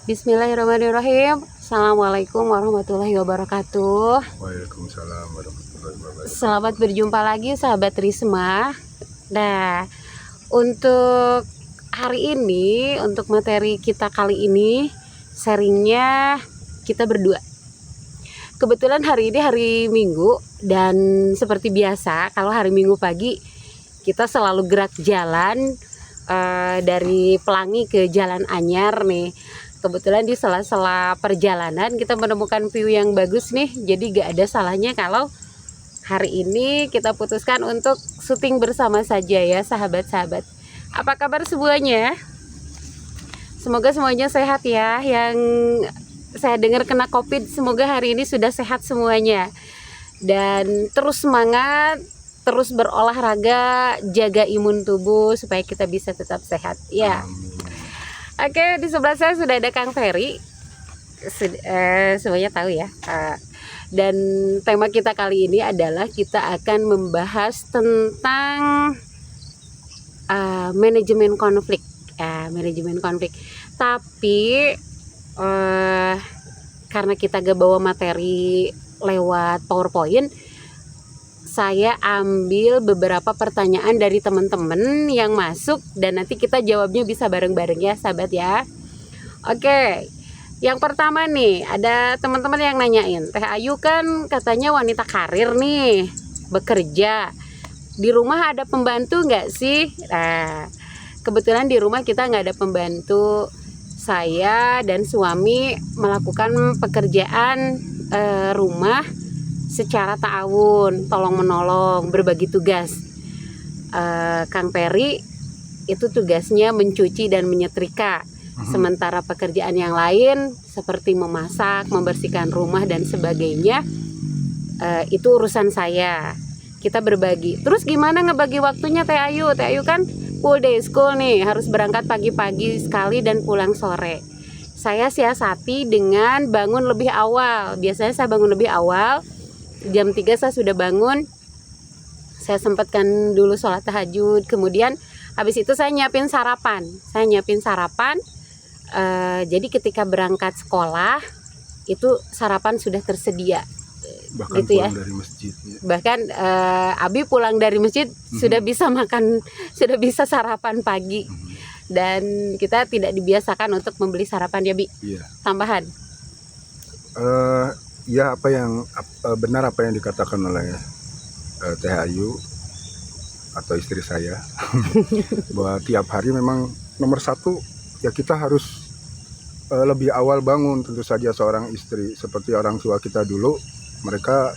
Bismillahirrahmanirrahim. Assalamualaikum warahmatullahi wabarakatuh. Waalaikumsalam warahmatullahi wabarakatuh. Selamat berjumpa lagi sahabat Risma. Nah, untuk hari ini, untuk materi kita kali ini, sharingnya kita berdua. Kebetulan hari ini hari Minggu, dan seperti biasa kalau hari Minggu pagi kita selalu gerak jalan dari Pelangi ke Jalan Anyar nih. Kebetulan di sela-sela perjalanan kita menemukan view yang bagus nih. Jadi gak ada salahnya kalau hari ini kita putuskan untuk syuting bersama saja ya sahabat-sahabat. Apa kabar semuanya? Semoga semuanya sehat ya. Yang saya dengar kena COVID, semoga hari ini sudah sehat semuanya. Dan terus semangat, terus berolahraga, jaga imun tubuh supaya kita bisa tetap sehat ya. Oke, di sebelah saya sudah ada Kang Ferry. Semuanya tahu ya. Dan tema kita kali ini adalah kita akan membahas tentang manajemen konflik. Manajemen konflik. Tapi karena kita gak bawa materi lewat PowerPoint, saya ambil beberapa pertanyaan dari teman-teman yang masuk dan nanti kita jawabnya bisa bareng-bareng ya sahabat ya. Oke, yang pertama nih ada teman-teman yang nanyain, Teh Ayu kan katanya wanita karir nih, bekerja. Di rumah ada pembantu nggak sih? Nah, kebetulan di rumah kita nggak ada pembantu. Saya dan suami melakukan pekerjaan rumah secara ta'awun, tolong menolong, berbagi tugas. Kang Peri itu tugasnya mencuci dan menyetrika. Sementara pekerjaan yang lain seperti memasak, membersihkan rumah dan sebagainya, itu urusan saya. Kita berbagi. Terus gimana ngebagi waktunya Teh Ayu? Teh Ayu kan full day school nih, harus berangkat pagi-pagi sekali dan pulang sore. Saya siasati dengan bangun lebih awal. Biasanya saya bangun lebih awal. Jam 3 saya sudah bangun. Saya sempatkan dulu sholat tahajud. Kemudian habis itu saya nyiapin sarapan. Jadi ketika berangkat sekolah itu sarapan sudah tersedia. Bahkan gitu pulang ya. dari masjid ya. Bahkan Abi pulang dari masjid sudah bisa makan, sudah bisa sarapan pagi. Dan kita tidak dibiasakan untuk membeli sarapan ya Bi. Iya. Tambahan. Ya benar apa yang dikatakan oleh Teh Ayu atau istri saya bahwa tiap hari memang nomor satu ya kita harus lebih awal bangun. Tentu saja seorang istri seperti orang tua kita dulu, mereka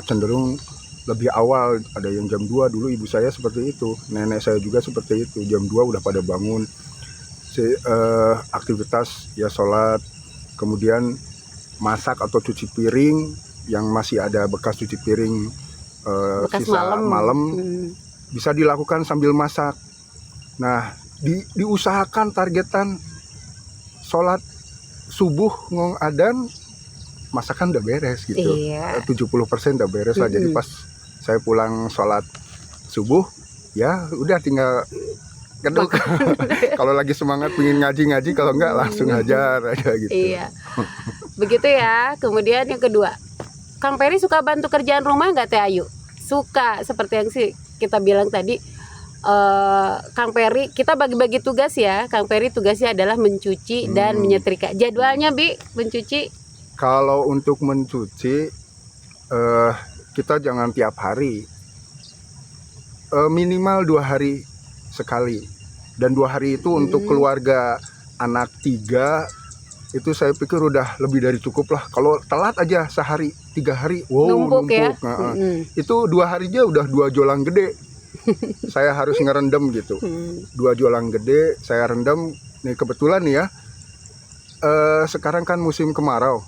cenderung lebih awal. Ada yang jam 2 dulu, ibu saya seperti itu, nenek saya juga seperti itu, jam 2 udah pada bangun. Aktivitas ya sholat, kemudian masak atau cuci piring yang masih ada bekas cuci piring Bekas sisa malam bisa dilakukan sambil masak. Nah, diusahakan targetan sholat subuh ngong adan, masakan udah beres gitu. Iya. 70% udah beres lah. Jadi pas saya pulang sholat subuh ya udah tinggal geduk. Kalau lagi semangat pengen ngaji, kalau enggak langsung hajar aja gitu. Iya. Begitu ya. Kemudian yang kedua, Kang Peri suka bantu kerjaan rumah nggak Teh Ayu? Suka, seperti yang kita bilang tadi. Kang Peri, kita bagi-bagi tugas ya. Kang Peri tugasnya adalah mencuci dan menyetrika. Jadwalnya Bi, mencuci? Kalau untuk mencuci kita jangan tiap hari, minimal 2 hari sekali. Dan 2 hari itu untuk keluarga anak 3 itu saya pikir udah lebih dari cukup lah. Kalau telat aja sehari 3 hari, numpuk. Ya? Itu 2 hari aja udah 2 jolang gede. Saya harus ngerendam gitu. 2 jolang gede saya rendam. Nih kebetulan nih ya, sekarang kan musim kemarau.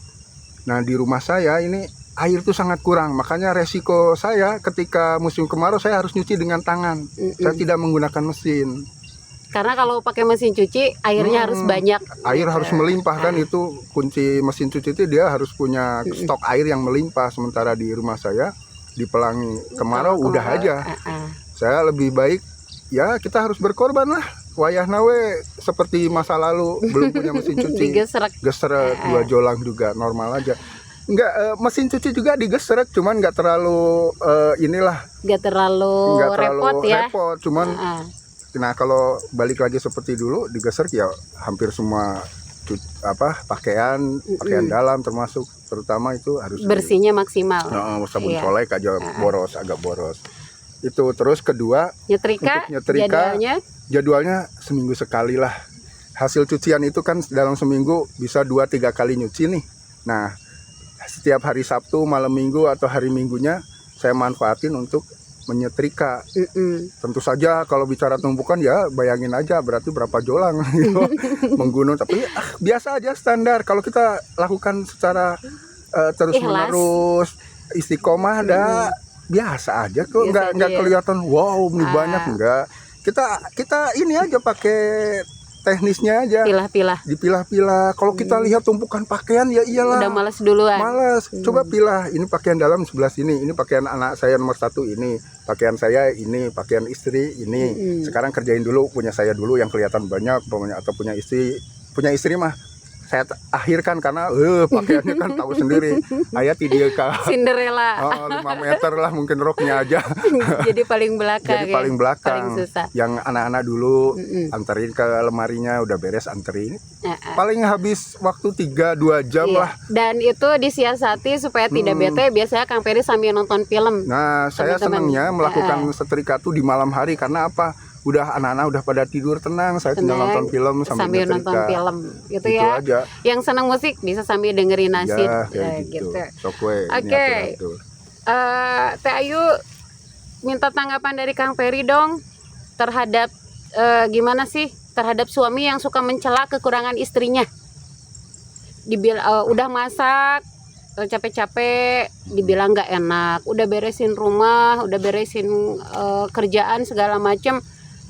Nah di rumah saya ini air tuh sangat kurang, makanya resiko saya ketika musim kemarau saya harus nyuci dengan tangan. Saya tidak menggunakan mesin. Karena kalau pakai mesin cuci airnya harus banyak. Air harus melimpah kan, itu kunci mesin cuci itu, dia harus punya stok air yang melimpah. Sementara di rumah saya di Pelangi kemarau udah aja. Saya lebih baik ya kita harus berkorban lah. wayahna we seperti masa lalu belum punya mesin cuci. Digesrek. Gesrek 2 jolang juga normal aja. Enggak, mesin cuci juga digesrek, cuman nggak terlalu inilah, Gak terlalu nggak terlalu repot ya. repot. Cuman nah kalau balik lagi seperti dulu digesrek ya hampir semua pakaian dalam termasuk, terutama itu harus Bersihnya maksimal. sabun Iya. kolek aja agak boros. Itu terus kedua Nyetrika, untuk nyetrika, jadwalnya seminggu sekali lah. Hasil cucian itu kan dalam seminggu bisa 2-3 kali nyuci nih. Nah, setiap hari Sabtu, malam Minggu atau hari Minggunya saya manfaatin untuk menyetrika. Tentu saja kalau bicara tumpukan ya bayangin aja berarti berapa jolang gitu. Menggunung, tapi biasa aja standar. Kalau kita lakukan secara terus menerus istiqomah biasa aja kok, nggak kelihatan wow ini banyak, enggak. Kita ini aja pakai teknisnya aja, dipilah-pilah. Kalau kita lihat tumpukan pakaian ya iyalah udah malas duluan. Coba pilah, ini pakaian dalam sebelah sini, ini pakaian anak saya nomor 1 ini, pakaian saya ini, pakaian istri ini. Sekarang kerjain dulu punya saya dulu yang kelihatan banyak, atau punya istri mah saya akhirkan karena pakaiannya kan tahu sendiri. Ayah tidak Cinderella. 5 meter lah mungkin roknya aja. Jadi paling belakang. Paling belakang. Paling susah. Yang anak-anak dulu anterin ke lemarinya, udah beres anterin. Paling habis waktu 3-2 jam lah. Dan itu disiasati supaya tidak bete. Biasanya Kang Peri sambil nonton film. Nah, saya senangnya melakukan setrika tuh di malam hari karena apa? Udah anak-anak udah pada tidur tenang, saya tinggal nonton film sambil nonton film gitu ya. Aja. Yang senang musik bisa sambil dengerin nasid gitu. Oke. Teh Ayu minta tanggapan dari Kang Peri dong terhadap gimana sih terhadap suami yang suka mencela kekurangan istrinya. Udah masak capek-capek dibilang nggak enak, udah beresin rumah, udah beresin kerjaan segala macem,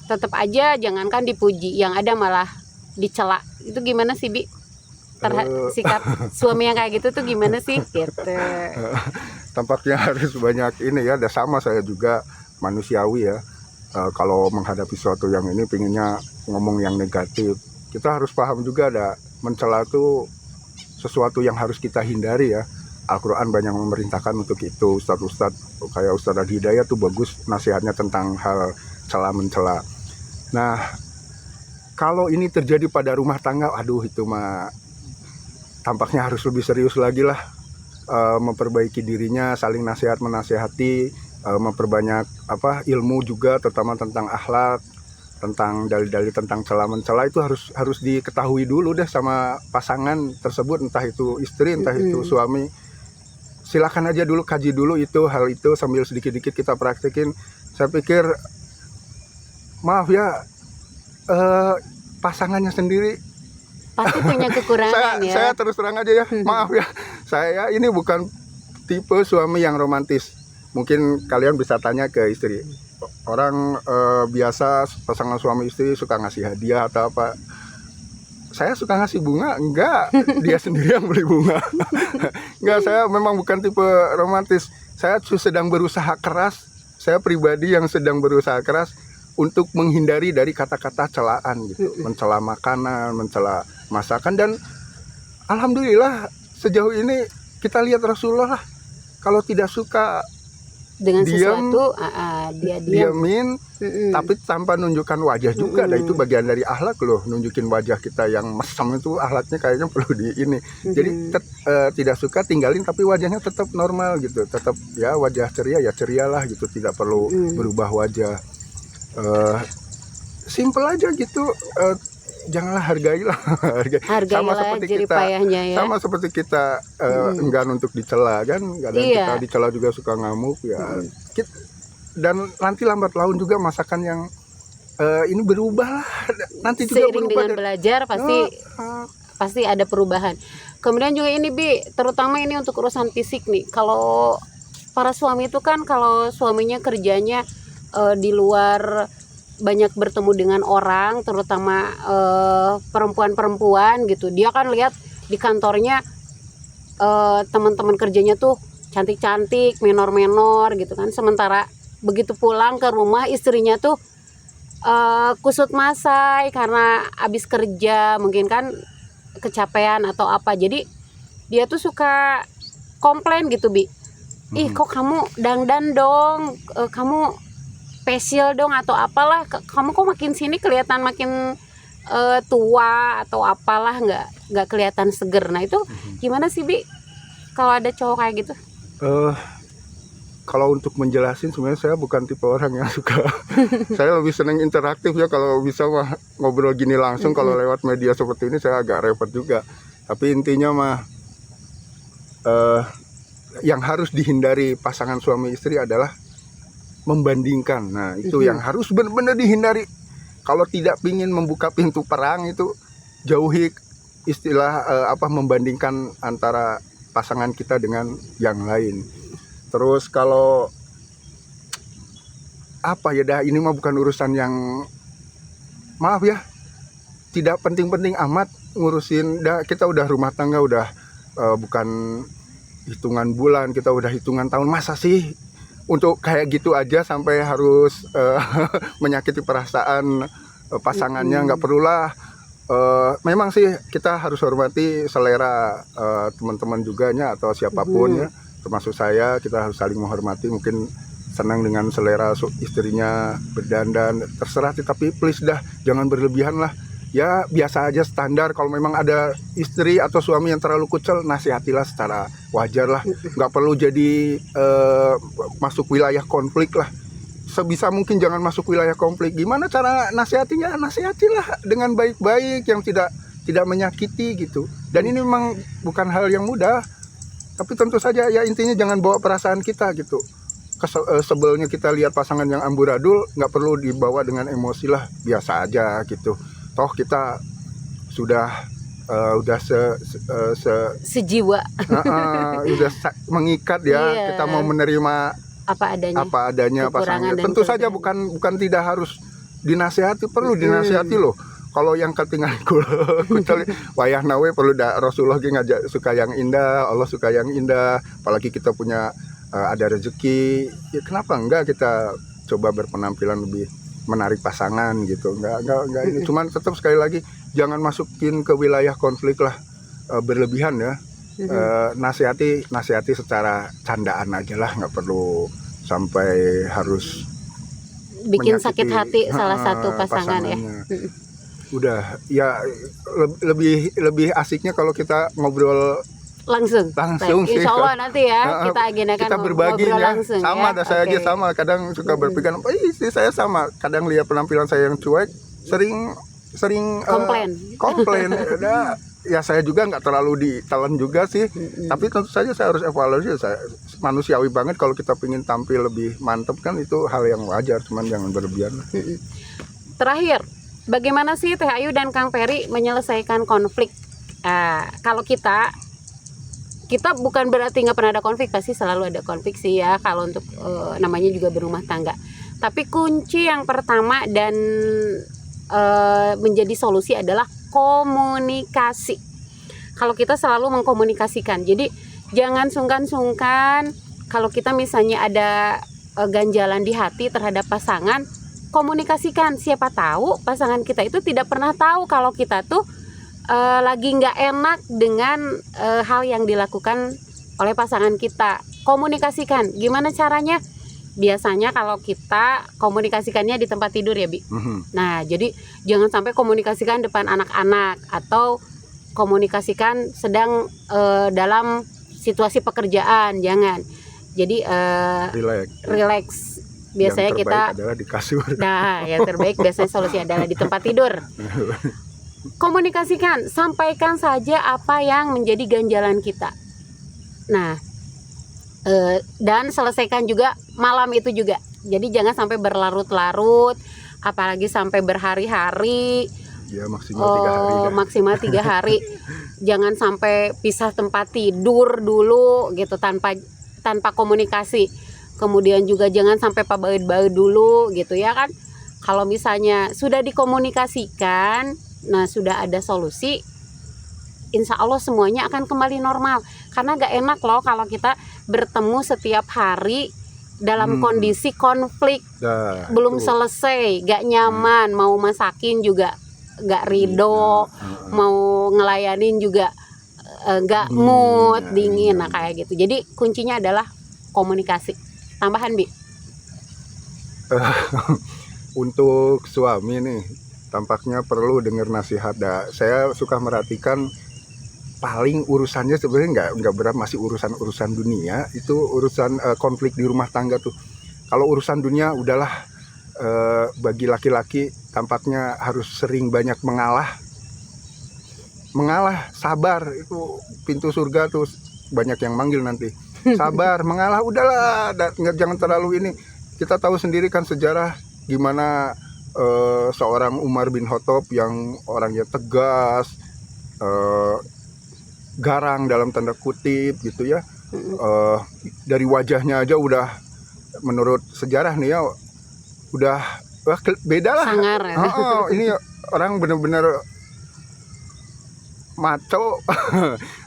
tetap aja jangankan dipuji, yang ada malah dicela. Itu gimana sih Bi? Sikap suami yang kayak gitu tuh gimana sih? Gitu. Tampaknya harus banyak ini ya, ada sama saya juga manusiawi ya. Kalau menghadapi sesuatu yang ini pinginnya ngomong yang negatif, kita harus paham juga ada mencela tuh sesuatu yang harus kita hindari ya. Al-Quran banyak memerintahkan untuk itu. Ustadz kayak Ustadz Hidayat tuh bagus nasihatnya tentang hal cela-mencela. Nah, kalau ini terjadi pada rumah tangga, aduh itu mah tampaknya harus lebih serius lagi lah. Memperbaiki dirinya, saling nasihat menasihati, memperbanyak ilmu juga, terutama tentang akhlak, tentang dalil-dalil tentang cela-mencela itu harus diketahui dulu deh sama pasangan tersebut, entah itu istri, entah itu suami. Silakan aja dulu, kaji dulu hal itu sambil sedikit-sedikit kita praktekin. Saya pikir maaf ya, pasangannya sendiri pasti punya kekurangan ya. Saya terus terang aja ya, maaf ya, saya ini bukan tipe suami yang romantis. Mungkin kalian bisa tanya ke istri. Orang biasa pasangan suami istri suka ngasih hadiah atau apa. Saya suka ngasih bunga, enggak, dia sendiri yang beli bunga. Enggak, saya memang bukan tipe romantis. Saya sedang berusaha keras, saya pribadi yang sedang berusaha keras untuk menghindari dari kata-kata celaan gitu, mencela makanan, mencela masakan. Dan alhamdulillah sejauh ini kita lihat Rasulullah kalau tidak suka dengan sesuatu dia diamin, tapi tanpa nunjukkan wajah juga. Dan itu bagian dari akhlak loh, nunjukin wajah kita yang mesem itu akhlaknya kayaknya perlu di ini. Jadi tidak suka tinggalin tapi wajahnya tetap normal gitu, tetap ya wajah ceria ya cerialah gitu, tidak perlu berubah wajah. Simple aja gitu. Janganlah hargailah sama seperti kita ya. Sama seperti kita enggan untuk dicela kan, kadang kita dicela juga suka ngamuk ya. Dan nanti lambat laun juga masakan yang ini berubah nanti juga seiring berubah dengan belajar pasti ada perubahan. Kemudian juga ini Bi, terutama ini untuk urusan fisik nih. Kalau para suami itu kan kalau suaminya kerjanya di luar, banyak bertemu dengan orang, terutama perempuan-perempuan gitu, dia kan lihat di kantornya teman-teman kerjanya tuh cantik-cantik, menor-menor gitu kan, sementara begitu pulang ke rumah istrinya tuh kusut masai karena abis kerja mungkin kan kecapean atau apa, jadi dia tuh suka komplain gitu Bi, ih kok kamu dandan dong, kamu facial dong atau apalah, kamu kok makin sini kelihatan makin tua atau apalah, nggak kelihatan seger. Nah itu gimana sih Bi kalau ada cowok kayak gitu? Kalau untuk menjelasin sebenarnya saya bukan tipe orang yang suka saya lebih senang interaktif ya, kalau bisa mah ngobrol gini langsung. Kalau lewat media seperti ini saya agak repot juga, tapi intinya mah yang harus dihindari pasangan suami istri adalah membandingkan. Nah itu yang harus benar-benar dihindari. Kalau tidak ingin membuka pintu perang itu jauhi istilah membandingkan antara pasangan kita dengan yang lain. Terus kalau apa ya dah, ini mah bukan urusan yang, maaf ya, tidak penting-penting amat ngurusin. Kita udah rumah tangga, udah bukan hitungan bulan, kita udah hitungan tahun. Masa sih untuk kayak gitu aja sampai harus menyakiti perasaan pasangannya? Nggak perlulah. Memang sih kita harus hormati selera teman-teman juga nya, atau siapapun ya, termasuk saya. Kita harus saling menghormati. Mungkin senang dengan selera istrinya berdandan, terserah, tapi please dah jangan berlebihan lah ya, biasa aja, standar. Kalau memang ada istri atau suami yang terlalu kucel, nasihatilah secara wajar lah, nggak perlu jadi masuk wilayah konflik lah. Sebisa mungkin jangan masuk wilayah konflik. Gimana cara nasihatinya? Nasihatilah dengan baik-baik, yang tidak menyakiti gitu. Dan ini memang bukan hal yang mudah, tapi tentu saja ya intinya jangan bawa perasaan kita gitu. Sebelnya kita lihat pasangan yang amburadul, nggak perlu dibawa dengan emosi lah, biasa aja gitu. Toh kita sudah sejiwa, udah mengikat ya. Iya. Kita mau menerima apa adanya pasangan. Tentu saja bukan tidak harus dinasihati, perlu dinasihati loh. Kalau yang ketinggalan kucel wayah nawe perlu Rasulullah ngajak suka yang indah, Allah suka yang indah. Apalagi kita punya ada rezeki, ya kenapa enggak kita coba berpenampilan lebih menarik pasangan gitu. Enggak ini, cuman tetap sekali lagi jangan masukin ke wilayah konflik lah, berlebihan ya. Nasihati secara candaan aja lah, nggak perlu sampai harus bikin sakit hati salah satu pasangan ya. Udah ya, lebih asiknya kalau kita ngobrol langsung sih. Insya Allah nanti ya kita agendakan kita berbagi ya. Langsung, sama ya? Saya aja sama, kadang suka berpikir istri saya sama, kadang lihat penampilan saya yang cuek sering komplain. Udah ya, saya juga nggak terlalu ditelan juga sih, tapi tentu saja saya harus evaluasi. Saya manusiawi banget kalau kita ingin tampil lebih mantap, kan itu hal yang wajar, cuman jangan berlebihan. Terakhir, bagaimana sih Teh Ayu dan Kang Peri menyelesaikan konflik? Kalau kita bukan berarti nggak pernah ada konflik, pasti selalu ada konflik sih ya, kalau untuk namanya juga berumah tangga. Tapi kunci yang pertama dan menjadi solusi adalah komunikasi. Kalau kita selalu mengkomunikasikan, jadi jangan sungkan-sungkan kalau kita misalnya ada ganjalan di hati terhadap pasangan, komunikasikan. Siapa tahu pasangan kita itu tidak pernah tahu kalau kita tuh lagi nggak enak dengan hal yang dilakukan oleh pasangan kita. Komunikasikan. Gimana caranya? Biasanya kalau kita komunikasikannya di tempat tidur ya Bi. Nah jadi jangan sampai komunikasikan depan anak-anak, atau komunikasikan sedang dalam situasi pekerjaan, jangan. Jadi relax. Biasanya yang kita adalah di kasur. Nah yang terbaik biasanya solusi adalah di tempat tidur. Komunikasikan, sampaikan saja apa yang menjadi ganjalan kita. Nah, dan selesaikan juga malam itu juga. Jadi jangan sampai berlarut-larut, apalagi sampai berhari-hari. Ya maksimal 3 hari. Jangan sampai pisah tempat tidur dulu gitu tanpa komunikasi. Kemudian juga jangan sampai pabaud-baud dulu gitu ya kan. Kalau misalnya sudah dikomunikasikan, nah sudah ada solusi, insya Allah semuanya akan kembali normal. Karena gak enak loh kalau kita bertemu setiap hari dalam kondisi konflik, Dah, belum tuh. selesai, gak nyaman, mau masakin juga gak ridho, mau ngelayanin juga gak mood, dingin. Nah kayak gitu. Jadi kuncinya adalah komunikasi. Tambahan Bi? Untuk suami nih, tampaknya perlu dengar nasihat. Saya suka merhatikan paling urusannya sebenarnya nggak berat, masih urusan dunia, itu urusan konflik di rumah tangga tuh. Kalau urusan dunia udahlah, bagi laki-laki tampaknya harus sering banyak mengalah, sabar, itu pintu surga tuh banyak yang manggil nanti. Sabar, mengalah, udahlah, jangan terlalu ini. Kita tahu sendiri kan sejarah gimana seorang Umar bin Khattab yang orangnya tegas, garang dalam tanda kutip gitu ya. Dari wajahnya aja udah, menurut sejarah nih ya, udah beda lah. Sangar ya. Ini orang benar-benar maco.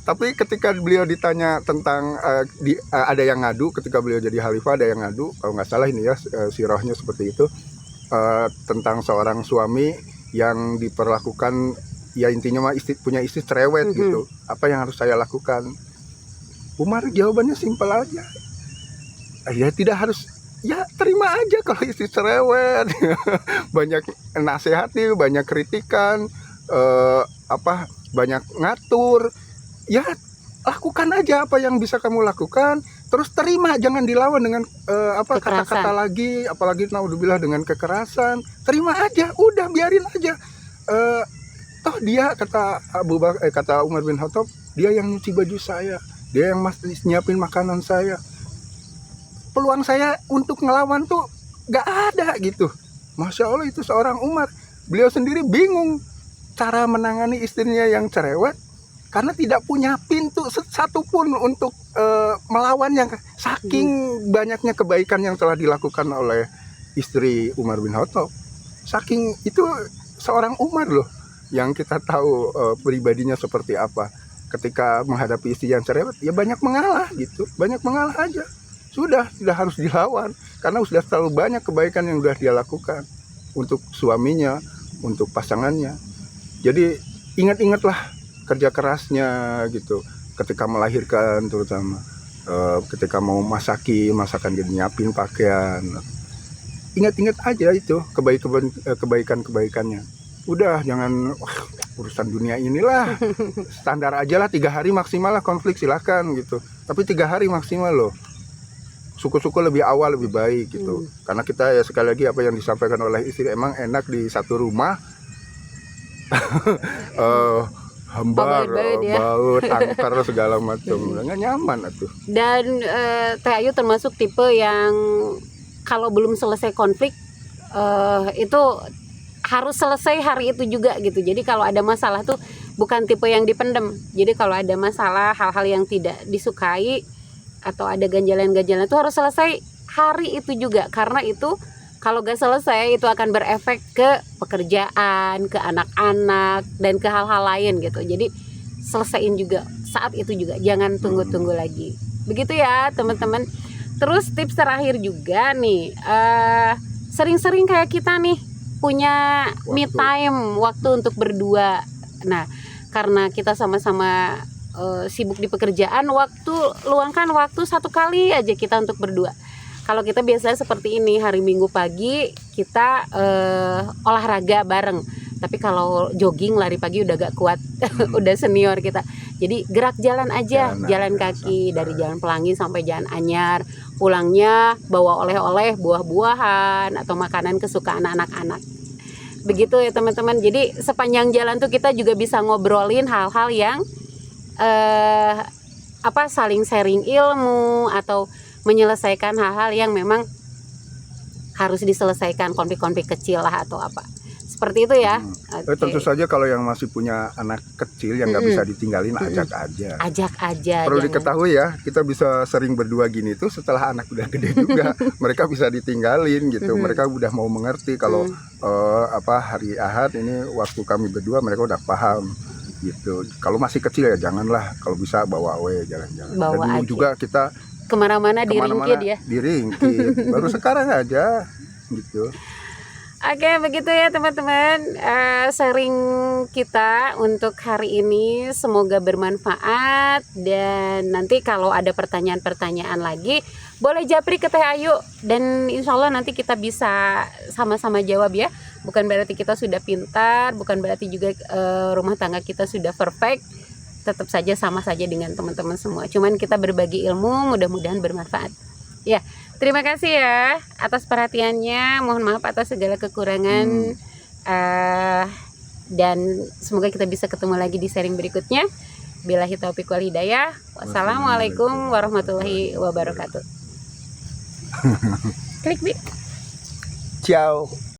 Tapi ketika beliau ditanya tentang ada yang ngadu, ketika beliau jadi khalifah ada yang ngadu, kalau nggak salah ini ya, sirahnya seperti itu, tentang seorang suami yang diperlakukan, ya intinya mah punya istri cerewet gitu. Apa yang harus saya lakukan? Umar jawabannya simpel aja, ya tidak harus, ya terima aja kalau istri cerewet. Banyak nasihati, banyak kritikan, banyak ngatur, ya lakukan aja apa yang bisa kamu lakukan, terus terima, jangan dilawan dengan kata-kata lagi, apalagi naudzubillah dengan kekerasan. Terima aja, udah biarin aja. Toh dia, kata Umar bin Khattab, dia yang nyuci baju saya, dia yang nyiapin makanan saya. Peluang saya untuk ngelawan tuh gak ada gitu. Masya Allah, itu seorang Umar, beliau sendiri bingung cara menangani istrinya yang cerewet, karena tidak punya pintu satupun untuk melawannya, saking banyaknya kebaikan yang telah dilakukan oleh istri Umar bin Khattab. Saking itu seorang Umar loh, yang kita tahu pribadinya seperti apa. Ketika menghadapi istri yang cerewet, ya banyak mengalah gitu, banyak mengalah aja. Sudah, tidak harus dilawan, karena sudah terlalu banyak kebaikan yang sudah dia lakukan untuk suaminya, untuk pasangannya. Jadi ingat-ingatlah kerja kerasnya gitu, ketika melahirkan terutama, ketika mau masakan gitu, nyiapin pakaian. Ingat-ingat aja itu kebaikan-kebaikannya. Udah, jangan urusan dunia inilah, standar aja lah, 3 hari maksimal lah konflik, silakan gitu. Tapi 3 hari maksimal loh. Suku-suku lebih awal lebih baik gitu. Karena kita ya sekali lagi apa yang disampaikan oleh istri, emang enak di satu rumah. Hambar, baut, angker segala macam, nggak nyaman atuh. Dan Teh Ayu termasuk tipe yang kalau belum selesai konflik itu harus selesai hari itu juga gitu. Jadi kalau ada masalah tuh bukan tipe yang dipendem. Jadi kalau ada masalah, hal-hal yang tidak disukai atau ada ganjalan-ganjalan itu harus selesai hari itu juga, karena itu kalau gak selesai itu akan berefek ke pekerjaan, ke anak-anak, dan ke hal-hal lain gitu. Jadi selesaiin juga saat itu juga, jangan tunggu-tunggu lagi. Begitu ya teman-teman. Terus tips terakhir juga nih, sering-sering kayak kita nih punya me time, waktu untuk berdua. Nah, karena kita sama-sama sibuk di pekerjaan, luangkan waktu 1 kali aja kita untuk berdua. Kalau kita biasanya seperti ini, hari Minggu pagi kita olahraga bareng. Tapi kalau jogging, lari pagi udah gak kuat, udah senior kita. Jadi gerak jalan aja, jalan kaki dari Jalan Pelangi sampai Jalan Anyar. Pulangnya bawa oleh-oleh, buah-buahan atau makanan kesukaan anak-anak. Begitu ya teman-teman. Jadi sepanjang jalan tuh kita juga bisa ngobrolin hal-hal yang saling sharing ilmu atau menyelesaikan hal-hal yang memang harus diselesaikan, konflik-konflik kecil lah atau apa. Seperti itu ya. Tentu saja kalau yang masih punya anak kecil yang nggak bisa ditinggalin, ajak aja. Ajak aja. Perlu diketahui ya, kita bisa sering berdua gini tuh setelah anak udah gede juga, mereka bisa ditinggalin gitu. Mereka udah mau mengerti kalau hari Ahad ini waktu kami berdua, mereka udah paham gitu. Kalau masih kecil ya janganlah, kalau bisa bawa jalan-jalan. Dan dulu juga kita kemana-mana diringkit ya. Diringkit. Baru sekarang aja gitu. Oke, begitu ya teman-teman, sharing kita untuk hari ini semoga bermanfaat. Dan nanti kalau ada pertanyaan-pertanyaan lagi boleh japri ke Teh Ayu, dan insya Allah nanti kita bisa sama-sama jawab ya. Bukan berarti kita sudah pintar, bukan berarti juga rumah tangga kita sudah perfect. Tetap saja sama saja dengan teman-teman semua, cuman kita berbagi ilmu, mudah-mudahan bermanfaat ya. Terima kasih ya atas perhatiannya, mohon maaf atas segala kekurangan. Dan semoga kita bisa ketemu lagi di sharing berikutnya. Billahi taufiq wal hidayah. Wassalamualaikum warahmatullahi wabarakatuh. Klik Bi. Ciao.